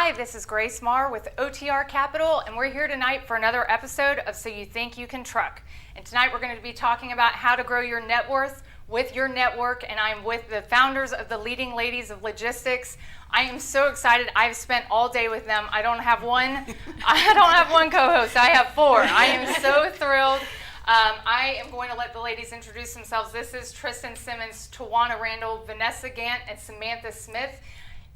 Hi, this is Grace Maher with OTR Capital, and we're here tonight for another episode of So You Think You Can Truck. And tonight we're going to be talking about how to grow your net worth with your network, and I'm with the founders of the Leading Ladies of Logistix. I am so excited. I've spent all day with them. I don't have one co-host. I have four. I am so thrilled. I am going to let the ladies introduce themselves. This is Tristan Simmons, Tawana Randall, Vanessa Gant, and Samantha Smith.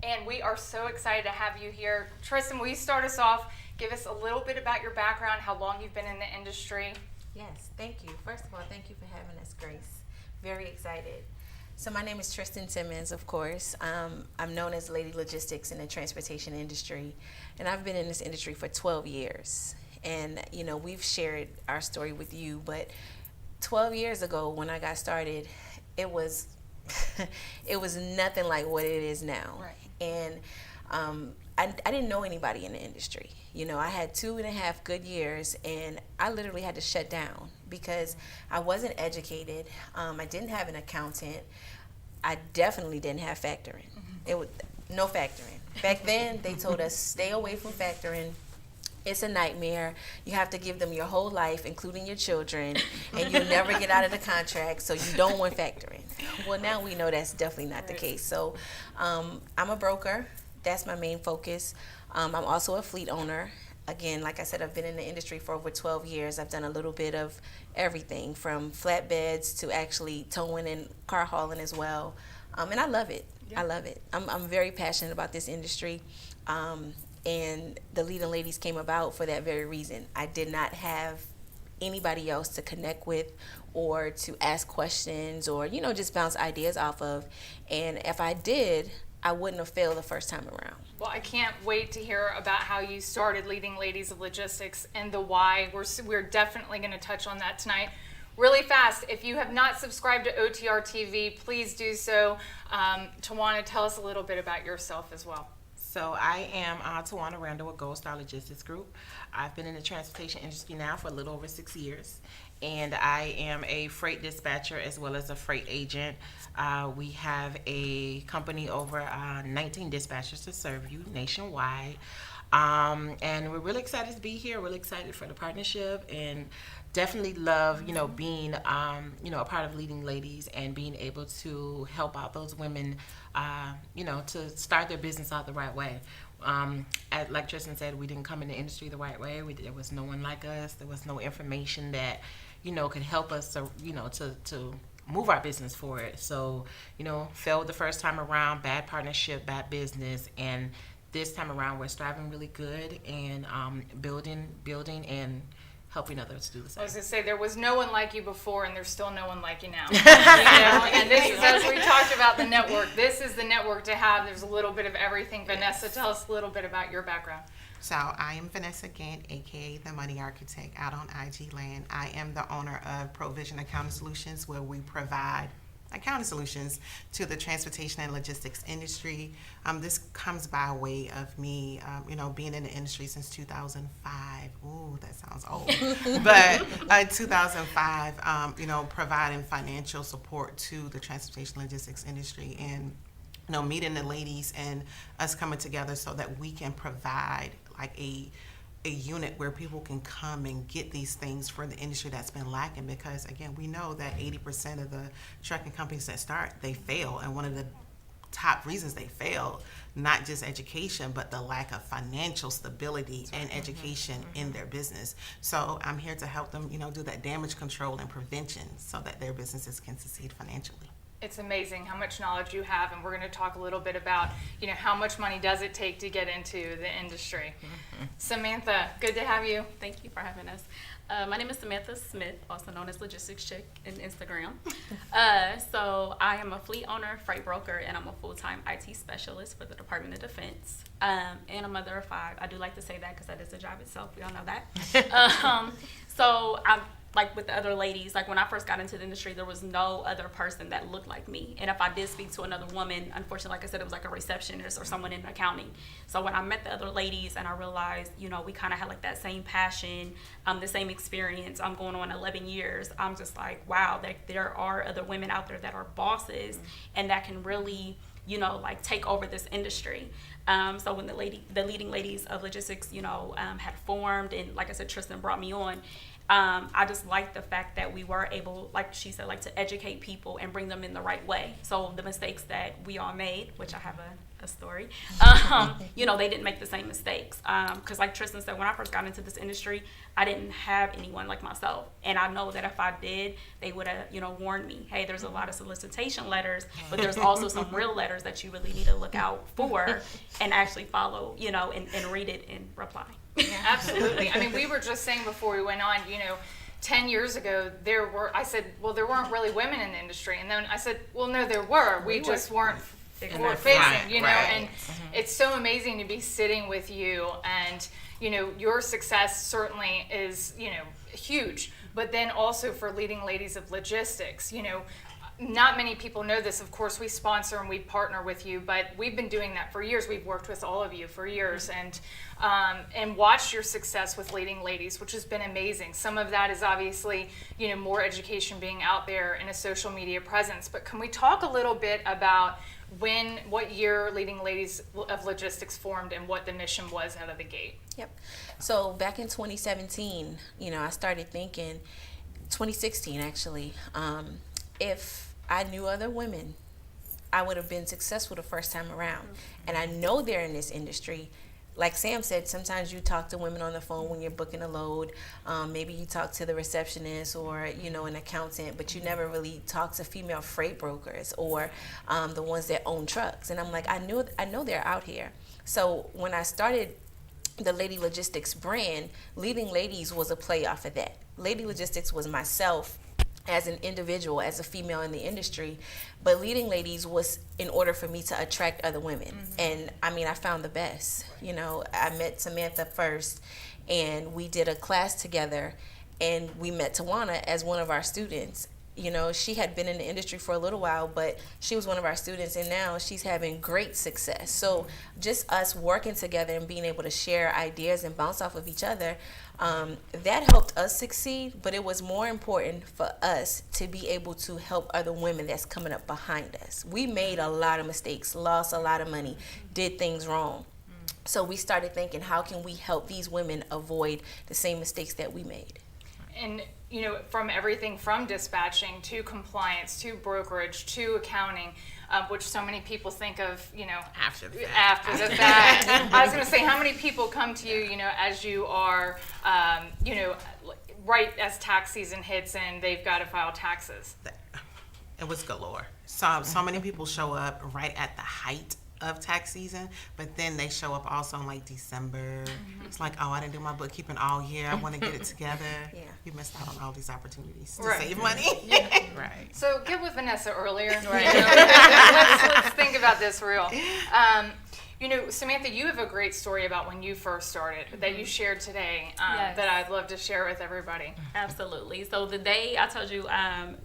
And we are so excited to have you here. Tristan, will you start us off? Give us a little bit about your background, how long you've been in the industry. Yes, thank you. First of all, thank you for having us, Grace. Very excited. So my name is Tristan Simmons, of course. I'm known as Lady Logistics in the transportation industry, and I've been in this industry for 12 years. And, you know, we've shared our story with you, but 12 years ago when I got started, it was nothing like what it is now. Right. And I didn't know anybody in the industry. You know, I had 2.5 good years, and I literally had to shut down because I wasn't educated. I didn't have an accountant. I definitely didn't have factoring. It was no factoring. Back then, they told us stay away from factoring. It's a nightmare. You have to give them your whole life, including your children, and you'll never get out of the contract, so you don't want factoring. Well, now we know that's definitely not the case. So I'm a broker. That's my main focus. I'm also a fleet owner. Again, like I said, I've been in the industry for over 12 years. I've done a little bit of everything from flatbeds to actually towing and car hauling as well. And I love it. Yeah. I love it. I'm very passionate about this industry. And the Leading Ladies came about for that very reason. I did not have anybody else to connect with or to ask questions or, you know, just bounce ideas off of. And if I did, I wouldn't have failed the first time around. Well, I can't wait to hear about how you started Leading Ladies of Logistix and the why. We're definitely going to touch on that tonight. Really fast, if you have not subscribed to OTR TV, please do so. Tawana, tell us a little bit about yourself as well. So I am Tawana Randall with Gold Star Logistics Group. I've been in the transportation industry now for a little over 6 years, and I am a freight dispatcher as well as a freight agent. We have a company over 19 dispatchers to serve you nationwide, and we're really excited to be here. Really excited for the partnership, and definitely love, you know, being, you know, a part of Leading Ladies and being able to help out those women, you know, to start their business out the right way. Like Tristan said, we didn't come in the industry the right way. There was no one like us. There was no information that, you know, could help us to, you know, to move our business forward. So, you know, failed the first time around, bad partnership, bad business, and this time around we're striving really good and building and helping others do the same. I was going to say, there was no one like you before, and there's still no one like you now. You know? And this is, as we talked about the network, this is the network to have. There's a little bit of everything. Vanessa, tell us a little bit about your background. So I am Vanessa Gant, aka the Money Architect, out on IG Land. I am the owner of Provision Accounting Solutions, where we provide accounting solutions to the transportation and logistics industry. This comes by way of me, you know, being in the industry since 2005. Ooh, that sounds old. But 2005, you know, providing financial support to the transportation logistics industry, and, you know, meeting the ladies and us coming together so that we can provide like a unit where people can come and get these things for the industry that's been lacking, because again, we know that 80% of the trucking companies that start, they fail, and one of the top reasons they fail, not just education, but the lack of financial stability and education in their business. So I'm here to help them, you know, do that damage control and prevention so that their businesses can succeed financially. It's amazing how much knowledge you have, and we're going to talk a little bit about, you know, how much money does it take to get into the industry. Samantha, good to have you. Thank you for having us. My name is Samantha Smith, also known as Logistics Chick in Instagram. So I am a fleet owner, freight broker, and I'm a full-time IT specialist for the Department of Defense, and a mother of 5. I do like to say that because that is a job itself. We all know that. So like with the other ladies, like when I first got into the industry, there was no other person that looked like me. And if I did speak to another woman, unfortunately, like I said, it was like a receptionist or someone in accounting. So when I met the other ladies and I realized, you know, we kind of had like that same passion, the same experience. I'm going on 11 years. I'm just like, wow, there are other women out there that are bosses and that can really, you know, like take over this industry. So when the Leading Ladies of Logistix, you know, had formed, and like I said, Tristan brought me on, I just like the fact that we were able, like she said, like to educate people and bring them in the right way. So the mistakes that we all made, which I have a story, you know, they didn't make the same mistakes. Because like Tristan said, when I first got into this industry, I didn't have anyone like myself. And I know that if I did, they would have, you know, warned me, hey, there's a lot of solicitation letters, but there's also some real letters that you really need to look out for and actually follow, you know, and read it and reply. Yeah, absolutely. I mean, we were just saying before we went on, you know, 10 years ago, I said, well, there weren't really women in the industry. And then I said, well, no, there were. We just weren't facing, you know, and it's so amazing to be sitting with you, and, you know, your success certainly is, you know, huge. But then also for Leading Ladies of Logistix, you know, not many people know this. Of course, we sponsor and we partner with you, but we've been doing that for years. We've worked with all of you for years, and watched your success with Leading Ladies, which has been amazing. Some of that is obviously, you know, more education being out there and a social media presence. But can we talk a little bit about what year Leading Ladies of Logistix formed and what the mission was out of the gate? Yep. So back in 2017, you know, I started thinking, 2016 actually, if I knew other women, I would have been successful the first time around. And I know they're in this industry. Like Sam said, sometimes you talk to women on the phone when you're booking a load. Maybe you talk to the receptionist or, you know, an accountant, but you never really talk to female freight brokers or the ones that own trucks. And I'm like, I know they're out here. So when I started the Lady Logistix brand, Leading Ladies was a play off of that. Lady Logistix was myself as an individual, as a female in the industry, but Leading Ladies was in order for me to attract other women. And I mean, I found the best. You know, I met Samantha first, and we did a class together, and we met Tawana as one of our students. You know, she had been in the industry for a little while, but she was one of our students, and now she's having great success. So just us working together and being able to share ideas and bounce off of each other, that helped us succeed, but it was more important for us to be able to help other women that's coming up behind us. We made a lot of mistakes, lost a lot of money, did things wrong. So we started thinking, how can we help these women avoid the same mistakes that we made? And, you know, from everything from dispatching to compliance to brokerage to accounting, which so many people think of, you know, after the fact. I was going to say, how many people come to you, you know, as you are, you know, right as tax season hits and they've got to file taxes? It was galore. So many people show up right at the height of tax season, but then they show up also in like December. It's like, oh, I didn't do my bookkeeping all year. I want to get it together. Yeah. You missed out on all these opportunities to Right. save money. Right. So get with Vanessa earlier. Right. You know, let's think about this real. You know, Samantha, you have a great story about when you first started that you shared today Yes. that I'd love to share with everybody. Absolutely. So the day I told you,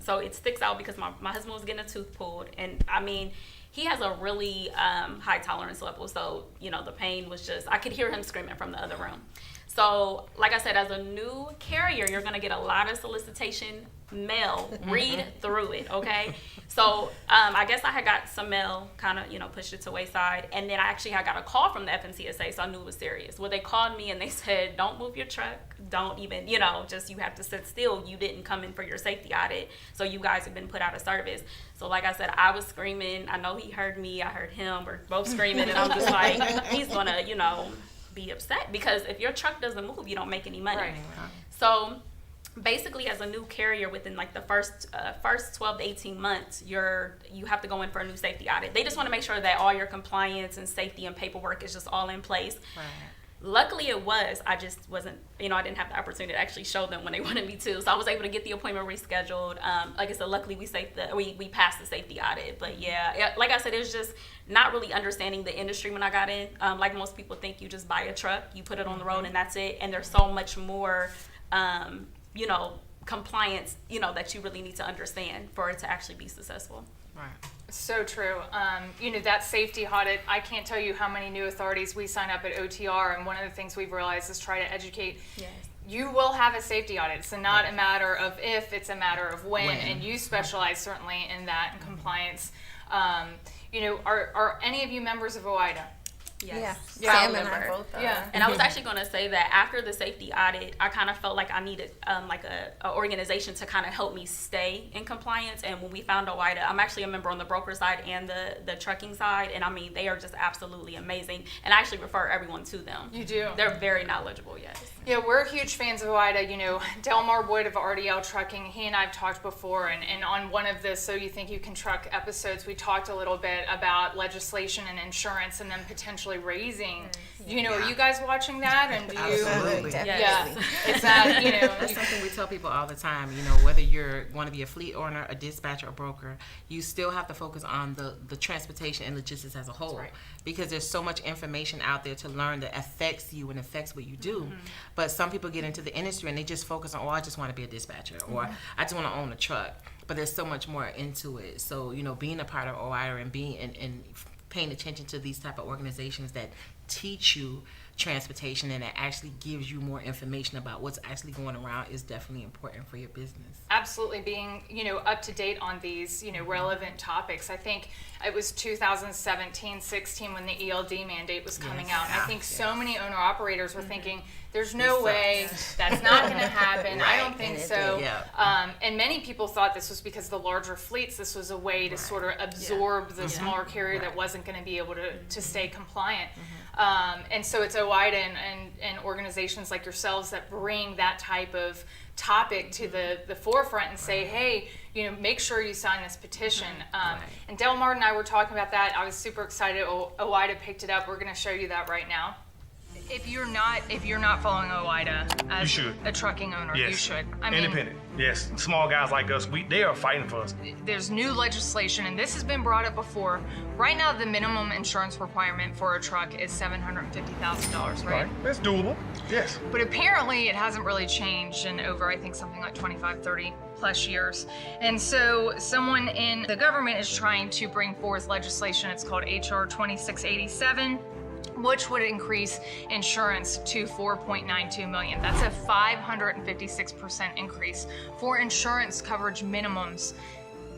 so it sticks out because my husband was getting a tooth pulled, and I mean, he has a really high tolerance level. So, you know, the pain was just, I could hear him screaming from the other room. So, like I said, as a new carrier, you're going to get a lot of solicitation mail. Read through it, okay? So, I guess I had got some mail, kind of, you know, pushed it to wayside. And then I got a call from the FMCSA, so I knew it was serious. Well, they called me and they said, don't move your truck. Don't even, you know, just you have to sit still. You didn't come in for your safety audit, so you guys have been put out of service. So, like I said, I was screaming. I know he heard me. I heard him. We're both screaming. And I'm just like, he's going to, you know, be upset because if your truck doesn't move, you don't make any money. Right. So basically, as a new carrier, within like the first 12 to 18 months, you have to go in for a new safety audit. They just want to make sure that all your compliance and safety and paperwork is just all in place. Right. Luckily it was. I just wasn't, you know, I didn't have the opportunity to actually show them when they wanted me to. So I was able to get the appointment rescheduled. Like I said, luckily we passed the safety audit. But yeah, like I said, it was just not really understanding the industry when I got in. Like most people think you just buy a truck, you put it on the road and that's it. And there's so much more, you know, compliance, that you really need to understand for it to actually be successful. Right. So true. That safety audit, I can't tell you how many new authorities we sign up at OTR, and one of the things we've realized is try to educate. Yes. You will have a safety audit. It's not a matter of if, it's a matter of when, and you specialize certainly in that and compliance. Are any of you members of OIDA? Yes. Yeah. Sam I and I remember. both are. Yeah. And I was actually going to say that after the safety audit, I kind of felt like I needed like a organization to kind of help me stay in compliance. And when we found OIDA, I'm actually a member on the broker side and the trucking side. And I mean, they are just absolutely amazing. And I actually refer everyone to them. You do? They're very knowledgeable, yes. Yeah, we're huge fans of OIDA. Delmar Wood of RDL Trucking, he and I have talked before, and on one of the So You Think You Can Truck episodes, we talked a little bit about legislation and insurance and then potentially raising. Are you guys watching that? And do you? Absolutely. Yeah, it's that, That's something we tell people all the time. Whether you're want to be a fleet owner, a dispatcher, or broker, you still have to focus on the transportation and logistics as a whole. right. Because there's so much information out there to learn that affects you and affects what you do. But some people get into the industry and they just focus on, I just want to be a dispatcher, or I just want to own a truck. But there's so much more into it. So, being a part of OIRA and being and paying attention to these type of organizations that teach you transportation and it actually gives you more information about what's actually going around is definitely important for your business. Absolutely, being up to date on these relevant topics. I think it was 2017-16 when the ELD mandate was coming out. And I think so many owner operators were thinking, "There's no way that's not going to happen." I don't think so. And many people thought this was because the larger fleets. This was a way to sort of absorb the smaller carrier that wasn't going to be able to stay compliant. And so it's OIDA and organizations like yourselves that bring that type of topic to the forefront and say, hey, make sure you sign this petition. And Delmar and I were talking about that. I was super excited. OIDA picked it up. We're going to show you that right now. If you're not following OIDA as a trucking owner, Yes. you should. Independent. Yes. Small guys like us, they are fighting for us. There's new legislation, and this has been brought up before. Right now, the minimum insurance requirement for a truck is $750,000, right? That's doable. Yes. But apparently it hasn't really changed in over, I think, something like 25, 30 plus years. And so someone in the government is trying to bring forth legislation. It's called HR 2687. Which would increase insurance to $4.92 million. That's a 556% increase for insurance coverage minimums.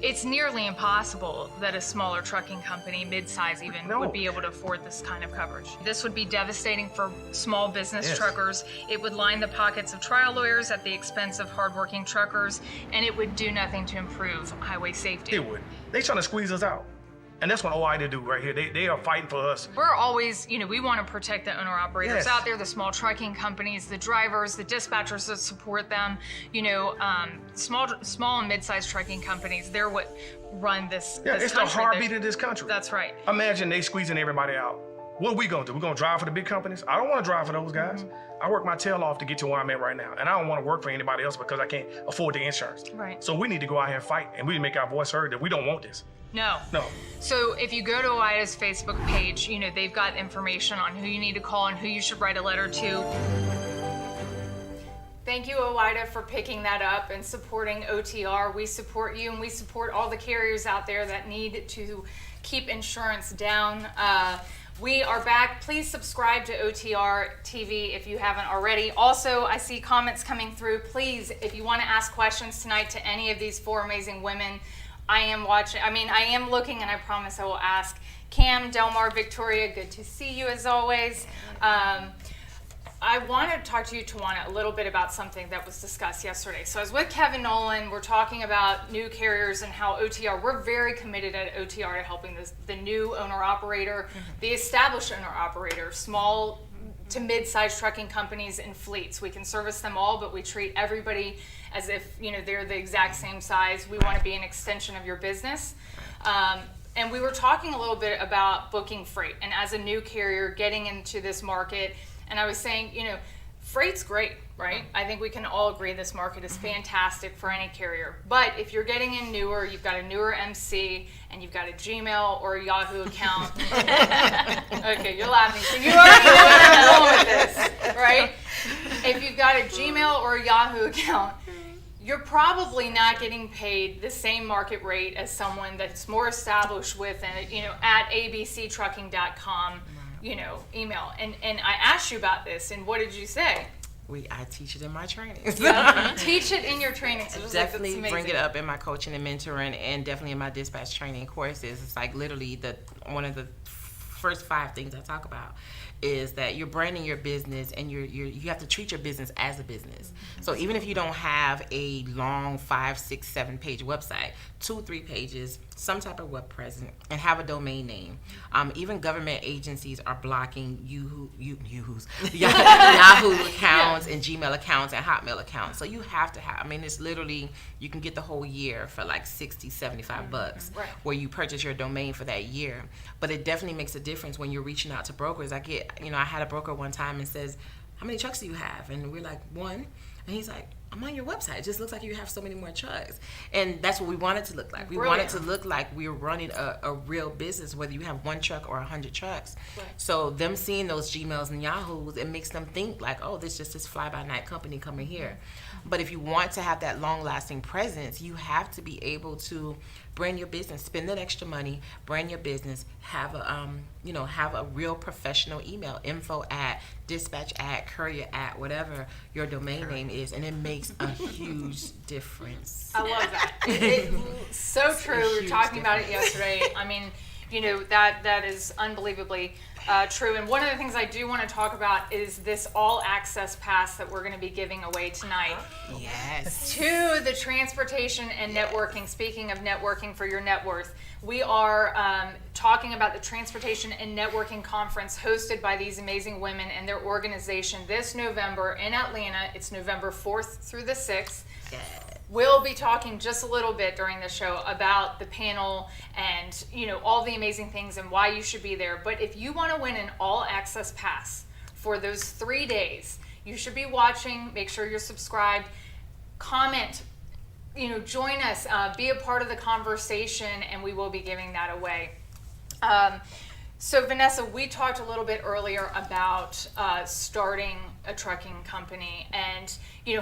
It's nearly impossible that a smaller trucking company, mid-size even, would be able to afford this kind of coverage. This would be devastating for small business truckers. It would line the pockets of trial lawyers at the expense of hardworking truckers, and it would do nothing to improve highway safety. It would. They trying to squeeze us out. And that's what OIDA do right here. They are fighting for us. We're always, we want to protect the owner-operators out there, the small trucking companies, the drivers, the dispatchers that support them. Small and mid-sized trucking companies, they're what run this Yeah, it's the heartbeat of this country. That's right. Imagine they squeezing everybody out. What are we going to do? We're going to drive for the big companies? I don't want to drive for those guys. I work my tail off to get to where I'm at right now. And I don't want to work for anybody else because I can't afford the insurance. Right. So we need to go out here and fight, and we need to make our voice heard that we don't want this. No. So if you go to OIDA's Facebook page, they've got information on who you need to call and who you should write a letter to. Thank you, OIDA, for picking that up and supporting OTR. We support you, and we support all the carriers out there that need to keep insurance down. We are back. Please subscribe to OTR TV if you haven't already. Also, I see comments coming through. Please, if you want to ask questions tonight to any of these four amazing women, I am looking, and I promise I will ask. Cam, Delmar, Victoria, good to see you as always. I want to talk to you, Tawana, a little bit about something that was discussed yesterday. So I was with Kevin Nolan. We're talking about new carriers and how OTR, we're very committed at OTR to helping the new owner-operator, the established owner-operator, small to mid-sized trucking companies and fleets. We can service them all, but we treat everybody as if they're the exact same size. We want to be an extension of your business. And we were talking a little bit about booking freight, and as a new carrier getting into this market, and I was saying, freight's great, right? I think we can all agree this market is fantastic for any carrier. But if you're getting in newer, you've got a newer MC, and you've got a Gmail or a Yahoo account. Okay, you're laughing. So you already know where I'm going with this, right? If you've got a Gmail or a Yahoo account, you're probably not getting paid the same market rate as someone that's more established with, at abctrucking.com, email. And I asked you about this, and what did you say? I teach it in my trainings. Yeah, teach it in your trainings. Definitely bring it up in my coaching and mentoring, and definitely in my dispatch training courses. It's like literally one of the first 5 things I talk about is that you're branding your business, and you have to treat your business as a business. So even if you don't have a long 5, 6, 7 page website, 2, 3 pages, some type of web presence, and have a domain name. Even government agencies are blocking Yahoo accounts and Gmail accounts and Hotmail accounts. So you have to have, it's literally, you can get the whole year for like $60, $75 bucks, where you purchase your domain for that year. But it definitely makes a difference when you're reaching out to brokers. I had a broker one time and says, how many trucks do you have? And we're like, 1. And he's like, I'm on your website. It just looks like you have so many more trucks. And that's what we want it to look like. We want it to look like we're running a real business, whether you have 1 truck or 100 trucks. Right. So them seeing those Gmails and Yahoos, it makes them think like, oh, this is just this fly-by-night company coming here. But if you want to have that long-lasting presence, you have to be able to brand your business, spend that extra money, brand your business, have a real professional email, info@dispatch@ whatever your domain name is, and it makes a huge difference. I love that. So true. We were talking about it yesterday. That is unbelievably true. And one of the things I do want to talk about is this all access pass that we're going to be giving away tonight. Yes. To the transportation and networking. Speaking of networking for your net worth, we are talking about the Transportation and Networking Conference hosted by these amazing women and their organization this November in Atlanta. It's November 4th through the 6th. Yeah. We'll be talking just a little bit during the show about the panel and all the amazing things and why you should be there. But if you want to win an all access pass for those 3 days, you should be watching. Make sure you're subscribed. Comment. Join us. Be a part of the conversation, and we will be giving that away. So Vanessa, we talked a little bit earlier about starting a trucking company and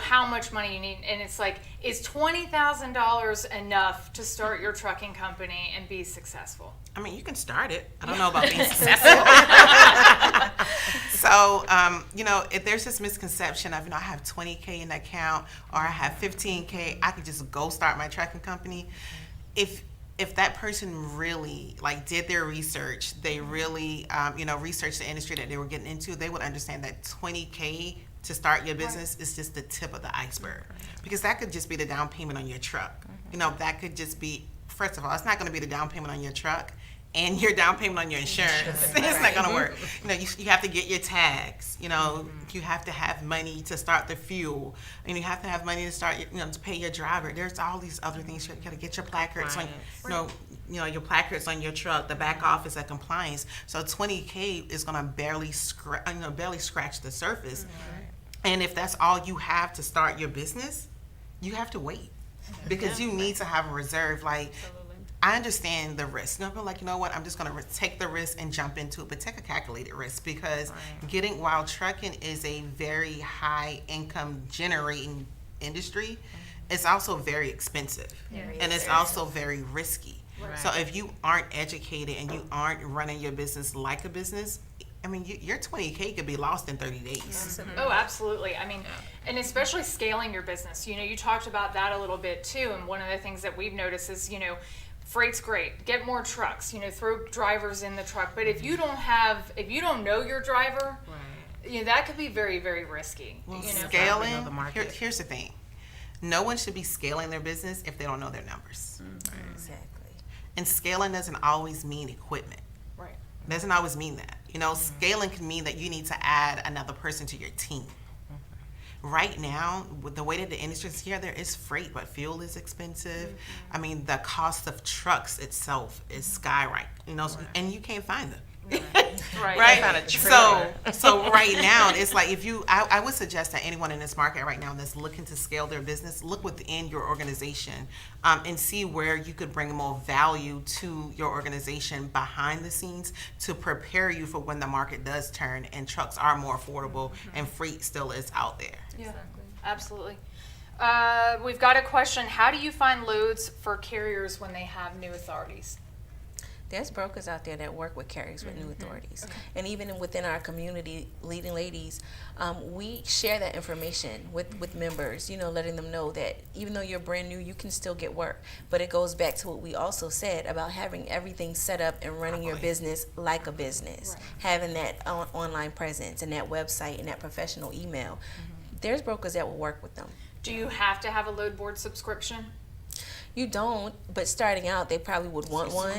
how much money you need, and it's like, is $20,000 enough to start your trucking company and be successful? You can start it. I don't know about being successful. So, if there's this misconception of, I have $20K in the account or I have $15K, I could just go start my trucking company. If that person really did their research, they really researched the industry that they were getting into, they would understand that $20K to start your business is just the tip of the iceberg, because that could just be the down payment on your truck. That could just be, first of all, it's not going to be the down payment on your truck and your down payment on your insurance. It's not going to work. You have to get your tags. You have to have money to start the fuel, and you have to have money to start, to pay your driver. There's all these other things. You got to get your placards on, your placards on your truck, the back office at compliance. So $20K is going to barely scratch the surface. And if that's all you have to start your business, you have to wait, because you need to have a reserve. I understand the risk. What? I'm just going to take the risk and jump into it, but take a calculated risk, because while trucking is a very high income generating industry, it's also very expensive, and it's also very risky. Right. So if you aren't educated and you aren't running your business like a business, your $20K could be lost in 30 days. Mm-hmm. Oh, absolutely. And especially scaling your business. You talked about that a little bit too. And one of the things that we've noticed is, freight's great. Get more trucks. Throw drivers in the truck. But if you don't know your driver, that could be very, very risky. Well, scaling. Here's the thing. No one should be scaling their business if they don't know their numbers. Mm-hmm. Exactly. And scaling doesn't always mean equipment. Right. Doesn't always mean that. Scaling can mean that you need to add another person to your team. Right now, with the way that the industry is here, there is freight, but fuel is expensive. The cost of trucks itself is skyrocketing, and you can't find them. Right. So right now, it's like, I would suggest that anyone in this market right now that's looking to scale their business, look within your organization and see where you could bring more value to your organization behind the scenes to prepare you for when the market does turn and trucks are more affordable and freight still is out there. Yeah, absolutely. We've got a question. How do you find loads for carriers when they have new authorities? There's brokers out there that work with carriers with new authorities. And even within our community, Leading Ladies, we share that information with members, letting them know that even though you're brand new, you can still get work. But it goes back to what we also said about having everything set up and running your business like a business, having that online presence and that website and that professional email. There's brokers that will work with them. Do you have to have a load board subscription? You don't, but starting out, they probably would want one.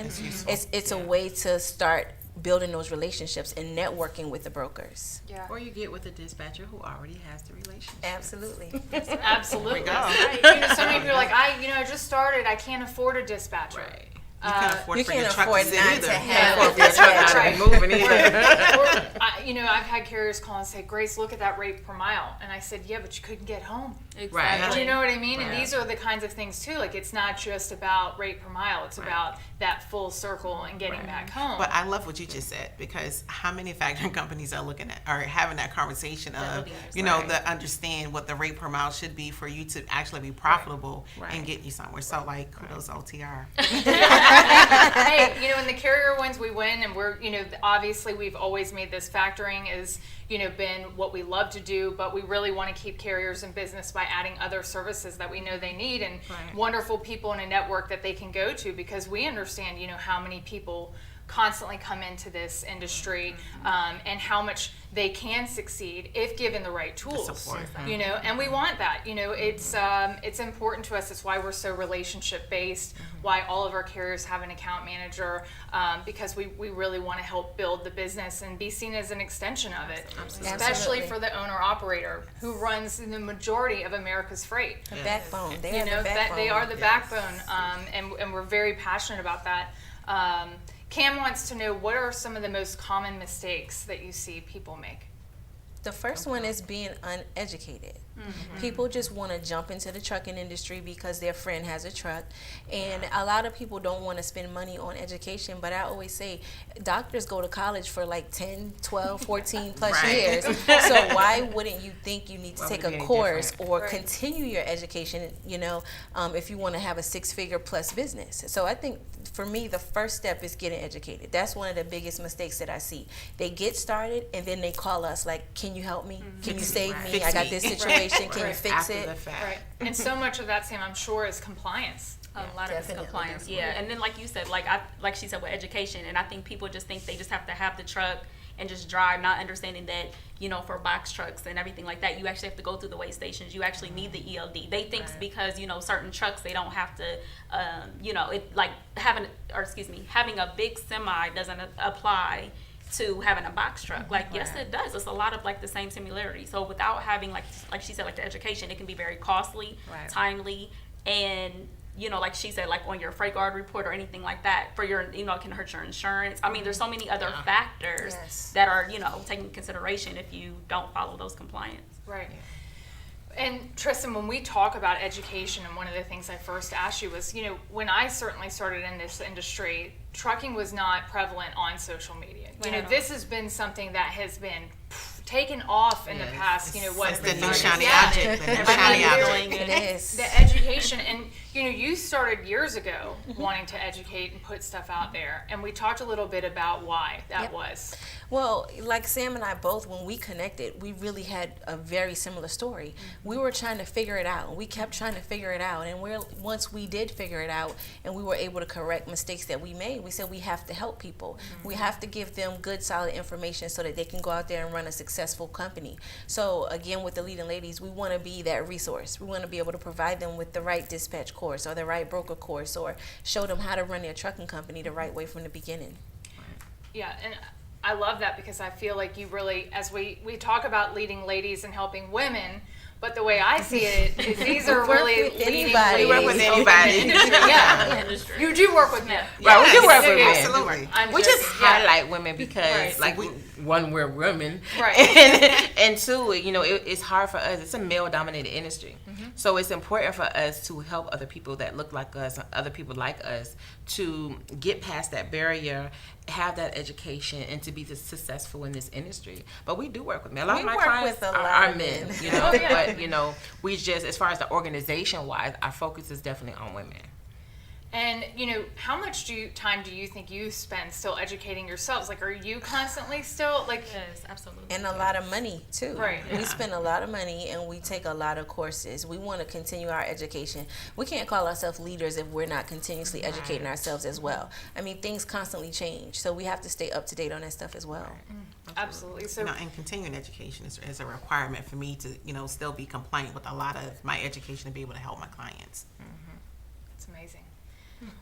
It's a way to start building those relationships and networking with the brokers. Yeah. Or you get with a dispatcher who already has the relationship. Absolutely. Absolutely. Right. So many people are like, I just started. I can't afford a dispatcher. Right. You can't afford You for your can't truck afford to sit not either. to You have can't afford for your it. truck not Right. to be moving either. Or, I've had carriers call and say, Grace, look at that rate per mile. And I said, yeah, but you couldn't get home. Right. Do you know what I mean? And Right. these are the kinds of things too. Like, it's not just about rate per mile. It's about that full circle and getting back home. But I love what you just said, because how many factoring companies are looking at or having that conversation of, the understand what the rate per mile should be for you to actually be profitable and get you somewhere. So like, kudos OTR. Hey, in the carrier wins, we win, and we're, obviously we've always made this factoring is, been what we love to do, but we really want to keep carriers in business by adding other services that we know they need and wonderful people in a network that they can go to, because we understand, how many people constantly come into this industry and how much they can succeed if given the right tools, and we want that. It's important to us. It's why we're so relationship based, why all of our carriers have an account manager, because we really want to help build the business and be seen as an extension of it, especially for the owner operator who runs the majority of America's freight. The backbone. They are the backbone. That they are the backbone, and we're very passionate about that. Cam wants to know, what are some of the most common mistakes that you see people make? The first one is being uneducated. People just want to jump into the trucking industry because their friend has a truck, and a lot of people don't want to spend money on education. But I always say doctors go to college for like 10, 12, 14 plus years. So why wouldn't you think you need to take a course or continue your education, if you want to have a 6-figure plus business? So I think for me, the first step is getting educated. That's one of the biggest mistakes that I see. They get started and then they call us like, can you help me? Can you save me? I got this situation. Can you fix it? Right. And so much of that, Sam, I'm sure, is compliance. A lot of it's compliance, and then like you said, like she said with education, and I think people just think they just have to have the truck and just drive, not understanding that, for box trucks and everything like that, you actually have to go through the weigh stations. You actually need the ELD. They think because, certain trucks, they don't have to, having a big semi doesn't apply to having a box truck. Like, yes, it does. It's a lot of like the same similarity. So without having like she said, like the education, it can be very costly, timely, and like she said, like on your freight guard report or anything like that for your, it can hurt your insurance. I mean, there's so many other factors that are, taken into consideration if you don't follow those compliance. Right. And Tristan, when we talk about education, and one of the things I first asked you was, when I certainly started in this industry, trucking was not prevalent on social media. This has been something that has been taken off in the past, It's the new shiny object. The new shiny object. It is. The education, and you started years ago wanting to educate and put stuff out there, and we talked a little bit about why that was. Well, like Sam and I both, when we connected, we really had a very similar story. We were trying to figure it out, and we kept trying to figure it out, and once we did figure it out and we were able to correct mistakes that we made, we said we have to help people. We have to give them good, solid information so that they can go out there and run a successful company. So again, with the Leading Ladies, we want to be that resource. We want to be able to provide them with the right dispatch course or the right broker course, or show them how to run their trucking company the right way from the beginning. Yeah, and I love that, because I feel like you really, as we talk about leading ladies and helping women, but the way I see it is these are really leading ladies. We work with anybody. Yeah, you do work with men. Right, we do work with men. Absolutely. We just highlight women because, one, we're women, right? and two, it's hard for us. It's a male-dominated industry, so it's important for us to help other people that look like us, other people like us, to get past that barrier, have that education, and to be successful in this industry. But we do work with men. A lot of my clients are men, you know. But you know, we just, as far as the organization wise, our focus is definitely on women. And, you know, how much time do you think you spend still educating yourselves? Like, are you constantly still, like... Yes, absolutely. And a lot of money, too. Right. We spend a lot of money, and we take a lot of courses. We want to continue our education. We can't call ourselves leaders if we're not continuously educating ourselves as well. I mean, things constantly change, so we have to stay up to date on that stuff as well. Absolutely. So, and continuing education is a requirement for me to, you know, still be compliant with a lot of my education to be able to help my clients. it's amazing.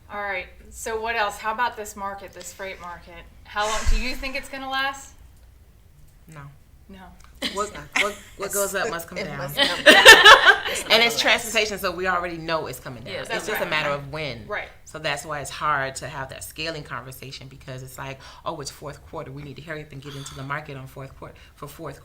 All right. So what else? How about this market, this freight market? How long do you think it's going to last? No. No. What goes up must come It down. must come And it's transportation, so we already know it's coming down. Yes, It's just a matter of when. Right. So that's why it's hard to have that scaling conversation, because it's like, oh, it's fourth quarter. We need to hurry up and get into the market on fourth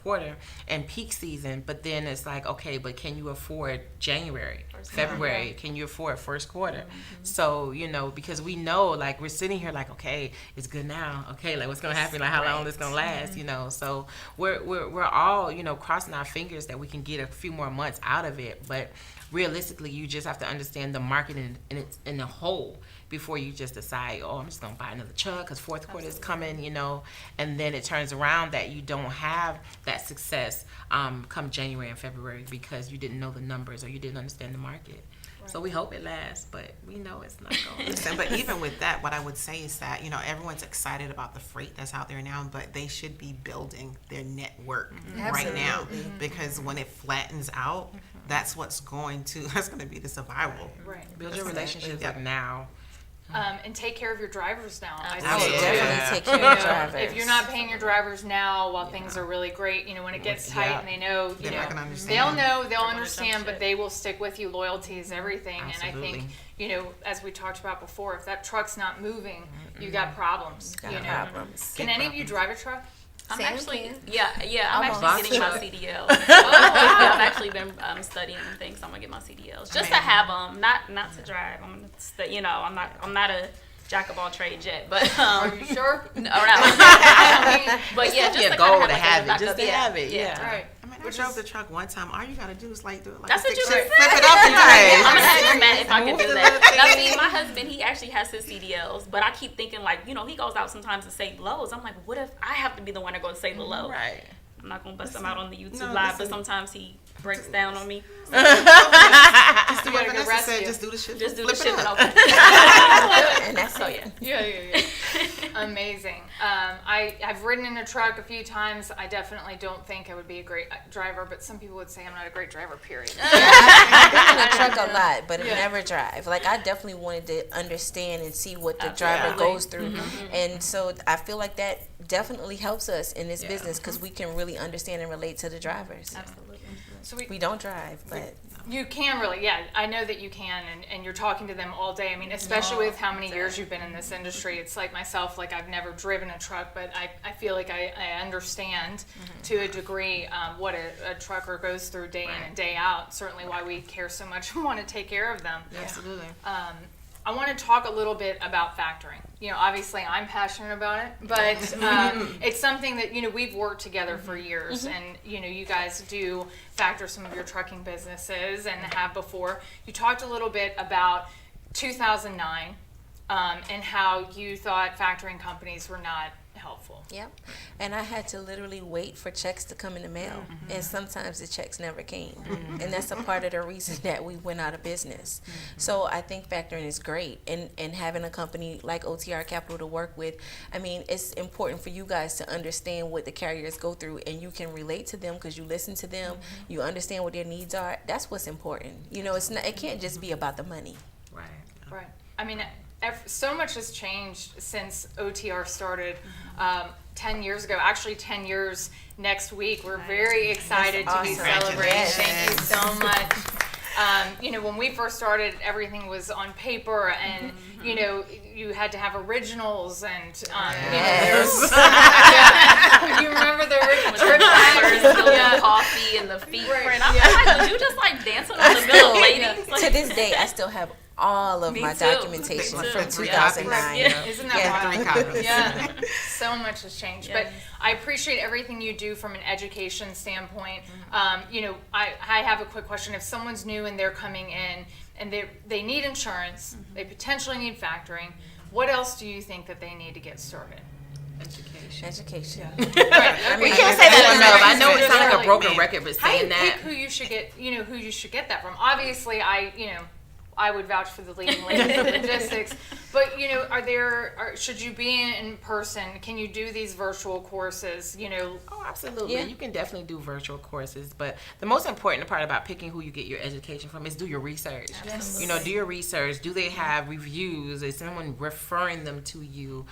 quarter and peak season. But then it's like, okay, but can you afford January, February? Can you afford first quarter? So, you know, because we know, like, we're sitting here like, okay, it's good now. Okay, like, what's going to happen? Like, how long is this going to last? You know, so we're all, you know, crossing our fingers that we can get a few more months out of it. But realistically, you just have to understand the market in the whole before you just decide, oh, I'm just going to buy another truck because fourth quarter is coming, you know, and then it turns around that you don't have that success come January and February because you didn't know the numbers or you didn't understand the market. So we hope it lasts, but we know it's not going to. Listen, but even with that, what I would say is that, you know, everyone's excited about the freight that's out there now, but they should be building their network right now, because when it flattens out, that's what's going to be the survival. Right. Build your relationships like now. And take care of your drivers now. I I would think. definitely take care of You know, drivers. if you're not paying your drivers now while things are really great, you know, when it gets tight and they know, you They're not gonna know, understand. they'll understand, but they will stick with you. Loyalty is everything. And I think, Absolutely. you know, as we talked about before, if that truck's not moving, you got problems. Got you know. problems. Can any of you drive a truck? I'm Sam actually, can. I'm I'm actually getting my awesome. CDLs. I've actually been studying them things. So I'm gonna get my CDLs just to have them, not to drive. I'm not a jack of all trades yet, but Are you sure? no, not but yeah, just Yeah, to goal kind to of have have it, just to have it, yeah. All right. I mean, I drove the truck one time. All you gotta do is like do it like That's a what you stick just shift, said. flip it up and Right. I'm gonna drive. ask Matt if I can Move do the that. little Now, thing. see, my husband, he actually has his CDLs, but I keep thinking, like, you know, he goes out sometimes to save loads. I'm like, what if I have to be the one to go save the load? Right. I'm not gonna bust him out on the YouTube No, live, but listen. sometimes he breaks down on me. Just do You what gotta go Vanessa said. rescue. Just do the shit. Just do the flip shit it and up. open. And that's So it. yeah. Amazing. I've ridden in a truck a few times. I definitely don't think I would be a great driver, but some people would say I'm not a great driver, period. I've been in a truck a lot, but never drive. Like, I definitely wanted to understand and see what the driver Absolutely. goes through. And so I feel like that definitely helps us in this business because we can really understand and relate to the drivers. Absolutely. So We don't drive, but you can really, yeah, I know that you can, and you're talking to them all day. I mean, especially with how many years you've been in this industry. It's like myself, like I've never driven a truck, but I feel like I understand to a degree what a trucker goes through day in and day out. Certainly why we care so much and want to take care of them. Absolutely. I want to talk a little bit about factoring. You know, obviously I'm passionate about it, but it's something that, you know, we've worked together for years, and, you know, you guys do factor some of your trucking businesses and have before. You talked a little bit about 2009 and how you thought factoring companies were not helpful. Yep. And I had to literally wait for checks to come in the mail. And sometimes the checks never came. And that's a part of the reason that we went out of business. So I think factoring is great. And having a company like OTR Capital to work with, I mean, it's important for you guys to understand what the carriers go through, and you can relate to them because you listen to them, you understand what their needs are. That's what's important. You know, it can't just be about the money. Right. Right. I mean, so much has changed since OTR started 10 years ago. Actually, 10 years next week. We're very excited to be Awesome. celebrating. Yes. Thank you so much. You know, when we first started, everything was on paper, and you know, you had to have originals, and you remember the original trip First, plans? the coffee and the feet print. I'm like, did you just like dancing on the middle ladies? To this day, I still have all of Me my too. documentation Me too. from Yeah. 2009. Yeah. Isn't that Yeah. wild? 3 copies. Yeah, so much has changed. But Yes. I appreciate everything you do from an education standpoint. You know, I have a quick question. If someone's new and they're coming in and they need insurance, they potentially need factoring, what else do you think that they need to get started? Education. Right. We Okay. can't say that enough. I know it It's sounds like a really- broken record, but How do you saying pick that. who you should get? You know, who you should get that from. Obviously, I would vouch for the Leading Ladies of Logistics, but you know, should you be in person? Can you do these virtual courses? You know, Oh, absolutely. Yeah. You can definitely do virtual courses, but the most important part about picking who you get your education from is do your research. Yes. You know, do your research. Do they have reviews? Is someone referring them to you?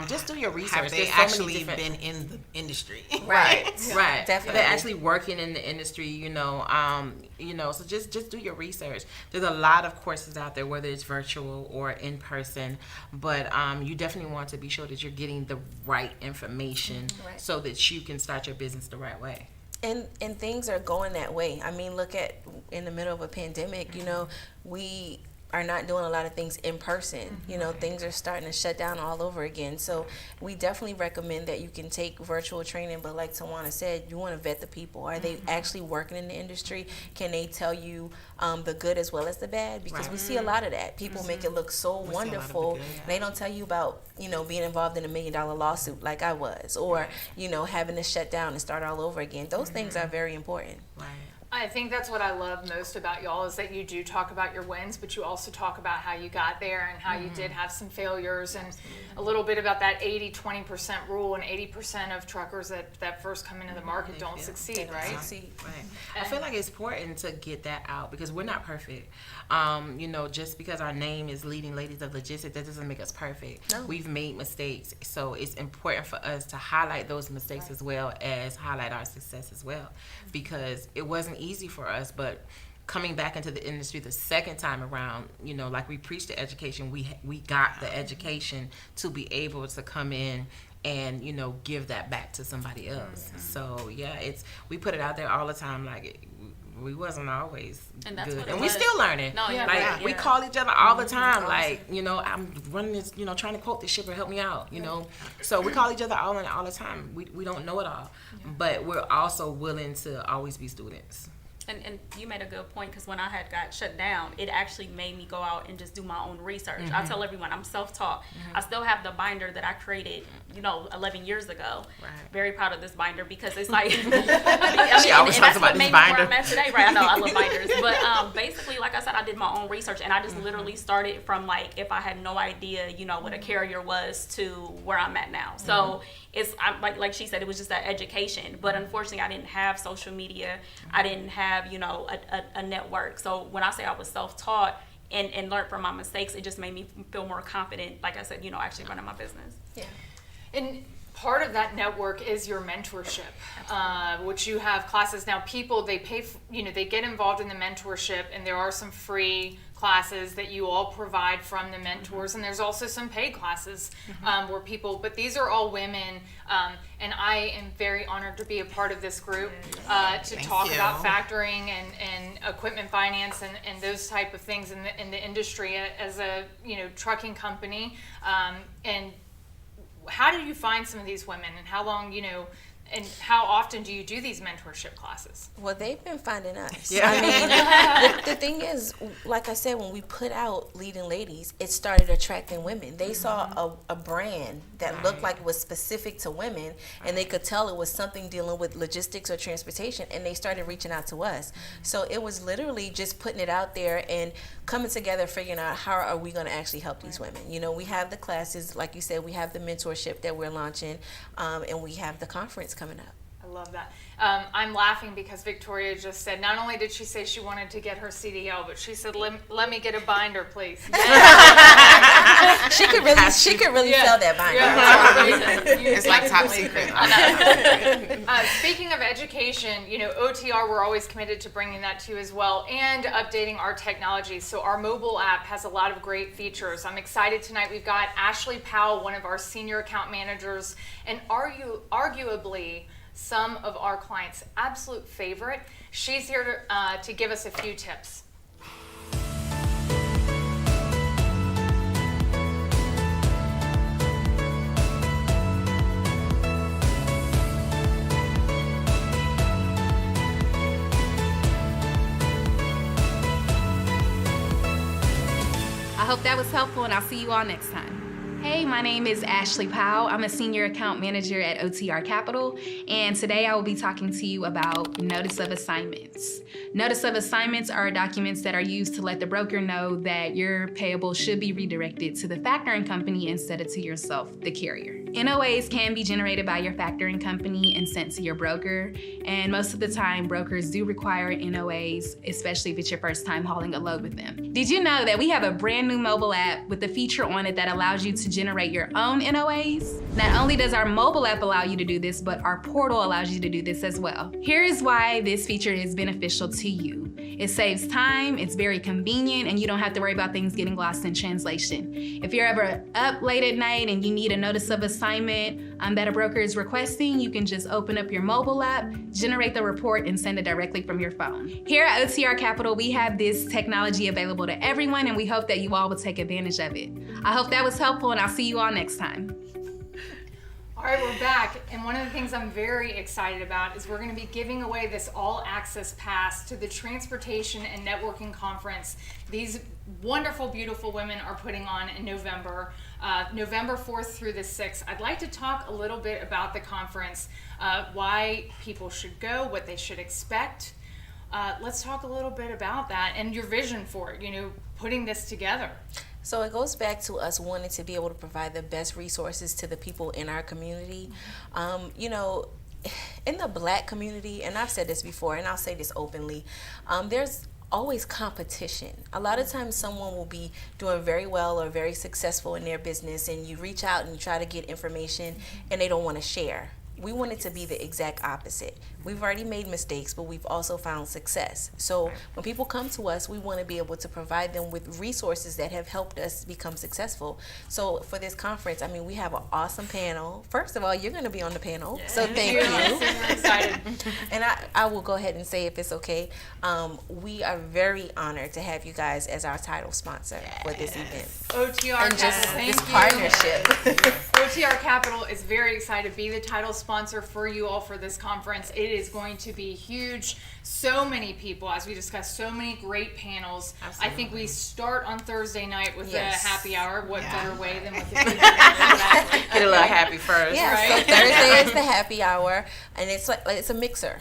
Just do your research. Have they There's so many actually different- been in the industry? Right, right. Definitely. They're actually working in the industry, so just do your research. There's a lot of courses out there, whether it's virtual or in person, but you definitely want to be sure that you're getting the right information Right. so that you can start your business the right way. And things are going that way. I mean, look at in the middle of a pandemic, you know, we are not doing a lot of things in person. You know, things are starting to shut down all over again. So we definitely recommend that you can take virtual training, but like Tawana said, you want to vet the people. Are they actually working in the industry? Can they tell you the good as well as the bad? Because we see a lot of that. People make it look so see a lot of the wonderful. good. They don't tell you about, you know, being involved in $1 million lawsuit like I was, or, you know, having to shut down and start all over again. Those things are very important. Right. I think that's what I love most about y'all is that you do talk about your wins, but you also talk about how you got there and how you did have some failures and a little bit about that 80-20% rule, and 80% of truckers that first come into the market don't succeed, right? Succeed. Right. I feel like it's important to get that out because we're not perfect. Just because our name is Leading Ladies of Logistics, that doesn't make us perfect. No. We've made mistakes, so it's important for us to highlight those mistakes as well as highlight our success as well, because it wasn't easy for us, but coming back into the industry the second time around, you know, like we preached the education, we got the education to be able to come in and, you know, give that back to somebody else. So yeah, we put it out there all the time, like we wasn't always And that's good, what it and we was. still learning. No, you're like right, we yeah. call each other all the time, like, you know, I'm running this, you know, trying to quote this shipper, help me out, you know. So we call each other all the time. We don't know it all, but we're also willing to always be students. And you made a good point, because when I had got shut down, it actually made me go out and just do my own research. I tell everyone I'm self-taught. I still have the binder that I created, 11 years ago. Right. Very proud of this binder because it's like, I She always talks that's about what this made me binder. where I'm at today. Right? I know I love binders, but basically, like I said, I did my own research, and I just literally started from like if I had no idea, what a carrier was to where I'm at now. So I'm like she said, it was just that education. But unfortunately, I didn't have social media. I didn't have a network. So when I say I was self-taught and learned from my mistakes, it just made me feel more confident, like I said, actually running my business. Yeah. And part of that network is your mentorship, which you have classes. Now people, they pay, they get involved in the mentorship, and there are some free classes that you all provide from the mentors, and there's also some paid classes where people, but these are all women, and I am very honored to be a part of this group to talk you. about factoring and equipment finance and those type of things in the industry as a trucking company. And how do you find some of these women, and how long, and how often do you do these mentorship classes? Well, they've been finding us. Yeah. I mean, the thing is, like I said, when we put out Leading Ladies, it started attracting women. They saw a brand that looked like it was specific to women, and they could tell it was something dealing with logistics or transportation, and they started reaching out to us. So it was literally just putting it out there and coming together, figuring out how are we going to actually help these women. We have the classes, like you said, we have the mentorship that we're launching, and we have the conference coming up. I love that. I'm laughing because Victoria just said, not only did she say she wanted to get her CDL, but she said, let me get a binder, please. She could really sell that binder. It's like top secret. Speaking of education, OTR, we're always committed to bringing that to you as well, and updating our technology. So our mobile app has a lot of great features. I'm excited tonight. We've got Ashley Powell, one of our senior account managers, and arguably some of our clients' absolute favorite. She's here to give us a few tips. that was helpful, and I'll see you all next time. Hey, my name is Ashley Powell. I'm a Senior Account Manager at OTR Capital, and today I will be talking to you about Notice of Assignments. Notice of Assignments are documents that are used to let the broker know that your payable should be redirected to the factoring company instead of to yourself, the carrier. NOAs can be generated by your factoring company and sent to your broker, and most of the time, brokers do require NOAs, especially if it's your first time hauling a load with them. Did you know that we have a brand new mobile app with a feature on it that allows you to generate your own NOAs? Not only does our mobile app allow you to do this, but our portal allows you to do this as well. Here is why this feature is beneficial to you. It saves time, it's very convenient, and you don't have to worry about things getting lost in translation. If you're ever up late at night and you need a notice of assignment that a broker is requesting, you can just open up your mobile app, generate the report, and send it directly from your phone. Here at OTR Capital, we have this technology available to everyone, and we hope that you all will take advantage of it. I hope that was helpful, and I'll see you all next time. All right, we're back, and one of the things I'm very excited about is we're going to be giving away this all-access pass to the Transportation and Networking Conference these wonderful, beautiful women are putting on in November, November 4th through the 6th. I'd like to talk a little bit about the conference, why people should go, what they should expect. Let's talk a little bit about that and your vision for it, putting this together. So it goes back to us wanting to be able to provide the best resources to the people in our community. In the Black community, and I've said this before, and I'll say this openly, there's always competition. A lot of times someone will be doing very well or very successful in their business, and you reach out and you try to get information and they don't want to share. We want it to be the exact opposite. We've already made mistakes, but we've also found success. So when people come to us, we want to be able to provide them with resources that have helped us become successful. So for this conference, we have an awesome panel. First of all, you're going to be on the panel, so thank you. Super excited. And I will go ahead and say, if it's okay, we are very honored to have you guys as our title sponsor for this event. OTR And just Capital, this thank you. partnership. OTR Capital is very excited to be the title sponsor for you all for this conference. It is going to be huge. So many people, as we discussed, so many great panels. Absolutely. I think we start on Thursday night with Yes. the happy hour. What better way than with the Get a little happy first. Yeah, Right? so Thursday is the happy hour, and it's like it's a mixer,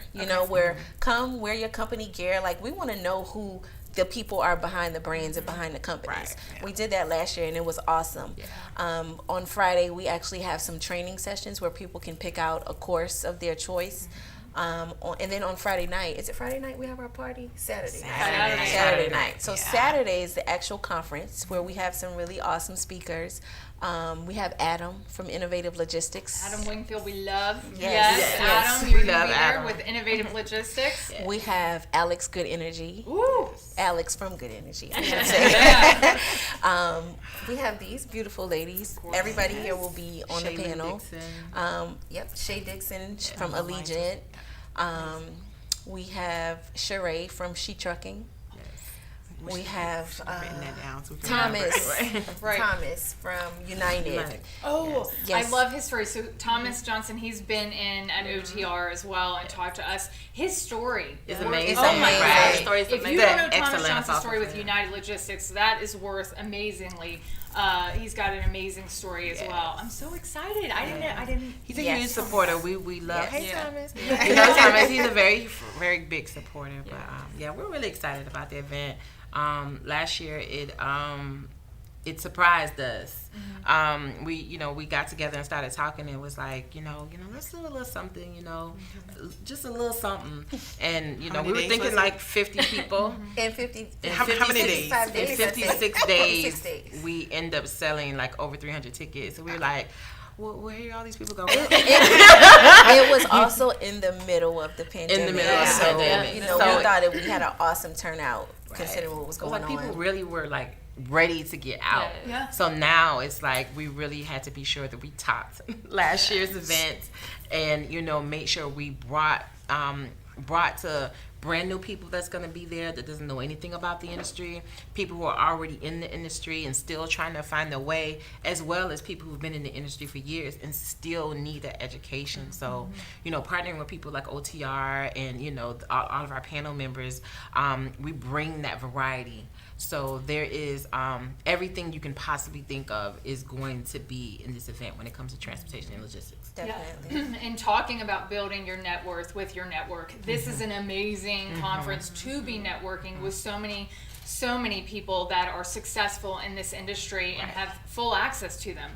where come wear your company gear. Like, we want to know who the people are behind the brands and behind the companies. Right, yeah. We did that last year and it was awesome. On Friday, we actually have some training sessions where people can pick out a course of their choice. And then on Friday night, is it Friday night we have our party? Saturday night. So Saturday is the actual conference where we have some really awesome speakers. We have Adam from Innovative Logistics. Adam Wingfield, we love. Yes. Adam, We you're going to love be there Adam. with Innovative Logistics. We have Alex Good Energy. Ooh. Alex from Good Energy, I should say. We have these beautiful ladies. Everybody here will be on the Shaylin panel. Dixon. Shay Dixon from Allegiant. We have Sheree from She Trucking. We have Written that down. So we can Thomas, Right. Thomas from United. Oh, Yes. I love his story. So Thomas Johnson, he's been in at OTR as well and talked to us. His story It's worth- amazing. It's Oh my amazing. gosh. His story's If you amazing. don't know Thomas Excellent Johnson's story with officer. United Logistics, that is worth amazingly. He's got an amazing story as well. I'm so excited. I didn't. He's a Yes. huge supporter. We love. Yes. Hey, Yeah. Thomas. We love Thomas. He's a very, very big supporter. But we're really excited about the event. Last year it surprised us. We got together and started talking. And it was like, let's do a little something. Just a little something. And How we were many days thinking was it? like 50 people. In 50, How many days? 55 In days, I think. 56 days, 56 days. we end up selling like over 300 tickets. So we were like, well, where are all these people going? It was also in the middle of the pandemic. In the middle of the so, pandemic. we So- thought that we had an awesome turnout considering what was going like on. people really were like ready to get out. Yeah. So now it's like we really had to be sure that we topped last year's event and make sure we brought to brand new people that's going to be there that doesn't know anything about the industry, people who are already in the industry and still trying to find their way, as well as people who've been in the industry for years and still need that education. So, partnering with people like OTR and, all of our panel members, we bring that variety. So there is everything you can possibly think of is going to be in this event when it comes to transportation and logistics. Definitely. Yeah. And talking about building your net worth with your network, this is an amazing conference to be networking with so many people that are successful in this industry and have full access to them,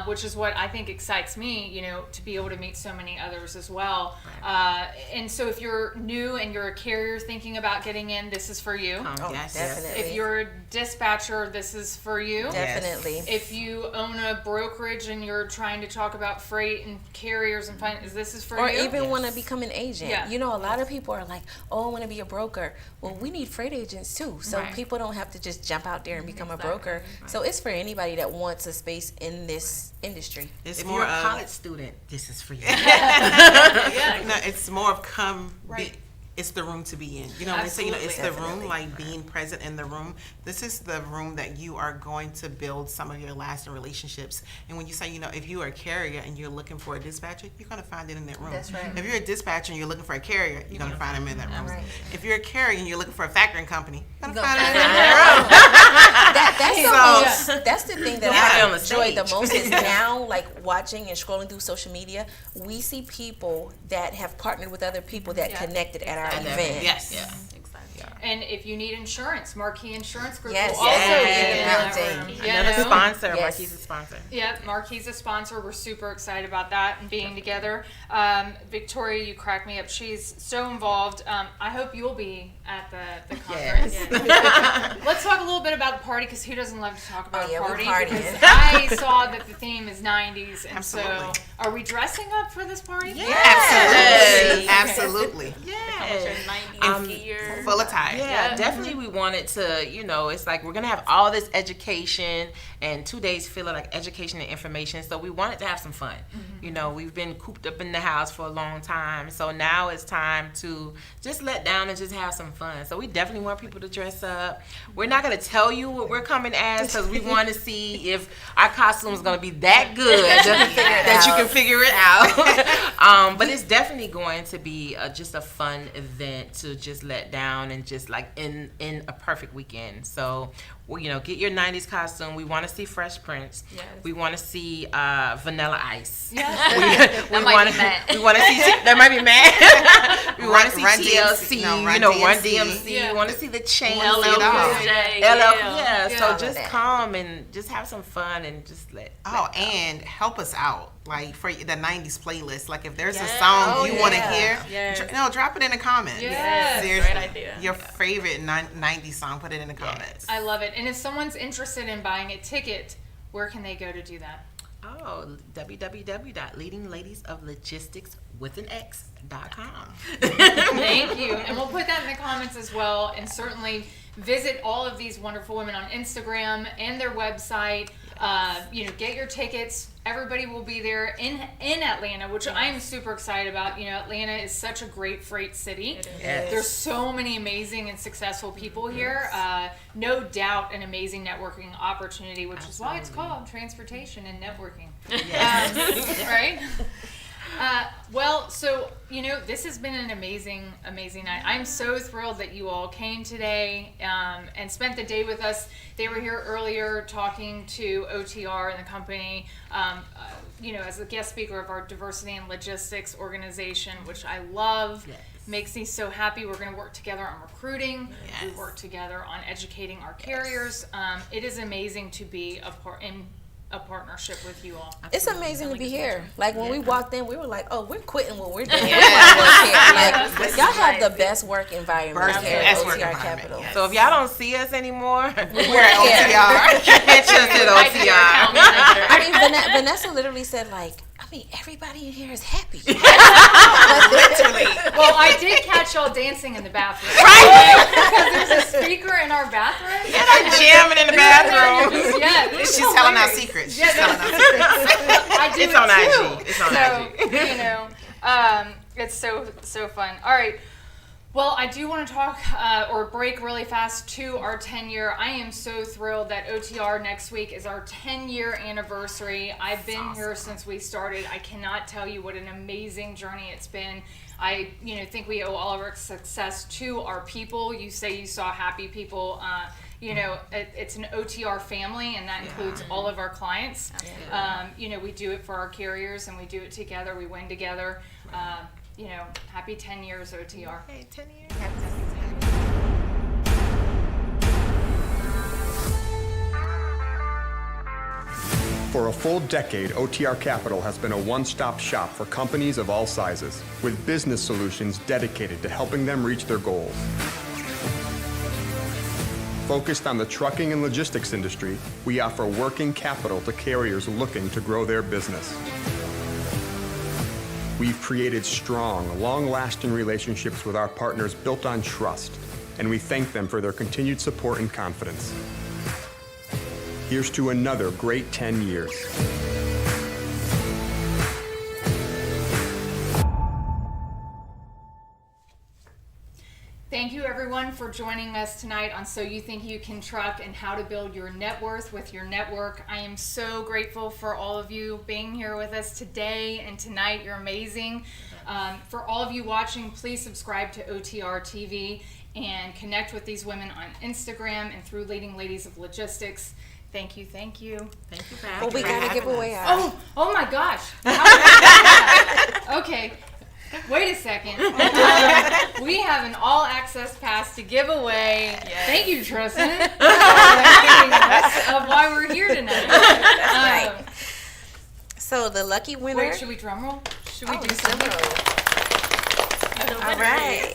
which is what I think excites me, to be able to meet so many others as well. Right. And so if you're new and you're a carrier thinking about getting in, this is for you. Yes, definitely. If you're a dispatcher, this is for you. Definitely. If you own a brokerage and you're trying to talk about freight and carriers and finance, this is for Or you. even want to become an agent. Yeah. A lot of people are like, oh, I want to be a broker. Well, we need freight agents too. So Right. people don't have to just jump out there and become Exactly. a broker. So it's for anybody that wants a space in this industry. It's If more you're a of college student, this is for you. no, it's more of Right. It's the room to be in. When they say, it's the Absolutely. room, like being present in the room. This is the room that you are going to build some of your lasting relationships. And when you say, if you are a carrier and you're looking for a dispatcher, you're going to find it in that room. That's right. If you're a dispatcher and you're looking for a carrier, you're going to find them in that room. Right. If you're a carrier and you're looking for a factoring company, you're going to You're find gonna them in find that room. That's the thing that Yeah. I On the enjoy the stage. most is now, like watching and scrolling through social media, we see people that have partnered with other people that connected at our event. Yes. Yeah. Exactly. And if you need insurance, Marquee Insurance Group Yes, will also yes, be in that building. room. Another sponsor. Yes. Marquis is a sponsor. Yeah, Marquis a sponsor. We're super excited about that and being together. Victoria, you crack me up. She's so involved. I hope you'll be at the conference. Yes. Let's talk a little bit about the party, because who doesn't love to talk about Oh, yeah, a we're party? partying. Because I saw that the theme is 90s, and so Absolutely. are we dressing up for this party? Absolutely. Yes. Absolutely. Come with your Yeah. 90s gear. Full attire. Yeah, definitely we wanted to, it's like we're going to have all this education and 2 days feel like education and information. So we wanted to have some fun. We've been cooped up in the house for a long time. So now it's time to just let down and just have some fun. So we definitely want people to dress up. We're not going to tell you what we're coming as because we want to see if our costume is going to be that good that you can figure it out. But it's definitely going to be just a fun event to just let down and just like in a perfect weekend. So, get your 90s costume. We want to see Fresh Prince. Yes. We want to see Vanilla Ice. Yes. We might want be to. Matt. We want to see. That might be mad. We want to see Run TLC. DMC. No, Run Run DMC. DMC. Yeah. We want to see the chain. LL Cool J. Yeah. Yeah. So just that. come and just have some fun and just let. Oh, and help us out, like for the 90s playlist. Like if there's a Yes. song Oh, you want to yeah. hear, Yes. drop it in the comments. Yes. Seriously. Great idea. Your favorite 90s song, put it in the comments. I love it. And if someone's interested in buying a ticket, where can they go to do that? Oh, www.leadingladiesoflogistix.com. Thank you. And we'll put that in the comments as well. And certainly visit all of these wonderful women on Instagram and their website. Get your tickets. Everybody will be there in Atlanta, which I'm super excited about. Atlanta is such a great freight city. Yes. There's so many amazing and successful people here. No doubt an amazing networking opportunity, which is why it's called Transportation and Networking. Right? This has been an amazing night. I'm so thrilled that you all came today and spent the day with us. They were here earlier talking to OTR and the company, as a guest speaker of our Diversity and Logistics organization, which I love. Yes. Makes me so happy. We're going to work together on recruiting. Yes. We work together on educating our carriers. It is amazing to be in a partnership with you all. It's amazing to be here. Like when we walked in, we were like, "Oh, we're quitting what we're doing. We wanna work here." Like y'all have the best work environment here at Best work OTR environment, Capital. yes. So if y'all don't see us anymore, We're at OTR. catch us at OTR. I mean, Vanessa literally said everybody in here is happy. Well, I did catch y'all dancing in the bathroom. Right? Because there's a speaker in our bathroom. Jamming in the bathroom. Yeah, this is She's telling our hilarious. secrets. She's Yeah, telling our secrets. I do It's it on too. IG. It's on so, IG. it's so fun. All right. Well, I do want to talk or break really fast to our 10-year. I am so thrilled that OTR next week is our 10-year anniversary. I've been here since we started. I cannot tell you what an amazing journey it's been. I think we owe all of our success to our people. You say you saw happy people. It's an OTR family, and that includes all of our clients. We do it for our carriers, and we do it together. We win together. Happy 10 years, OTR. Hey, 10 years. For a full decade, OTR Capital has been a one-stop shop for companies of all sizes, with business solutions dedicated to helping them reach their goals. Focused on the trucking and logistics industry, we offer working capital to carriers looking to grow their business. We've created strong, long-lasting relationships with our partners built on trust, and we thank them for their continued support and confidence. Here's to another great 10 years. Thank you, everyone, for joining us tonight on So You Think You Can Truck and how to build your net worth with your network. I am so grateful for all of you being here with us today and tonight. You're amazing. For all of you watching, please subscribe to OTR TV and connect with these women on Instagram and through Leading Ladies of Logistix. Thank you. Thank you for Well, we got to give away our... Oh my gosh. Okay. Wait a second. We have an all-access pass to give away. Yes. Thank you, Tristan, for reminding us of why we're here tonight. So the lucky winner... Wait, should we drum roll? Should we do something? All right.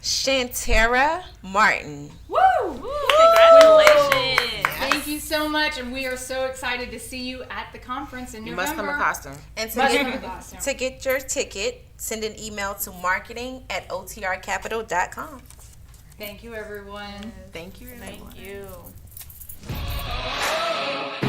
Shantara Martin. Woo! Congratulations. Thank you so much, and we are so excited to see you at the conference in November. You must come in costume. And To get your ticket, send an email to marketing@otrcapital.com. Thank you, everyone. Thank you, everyone. Thank you.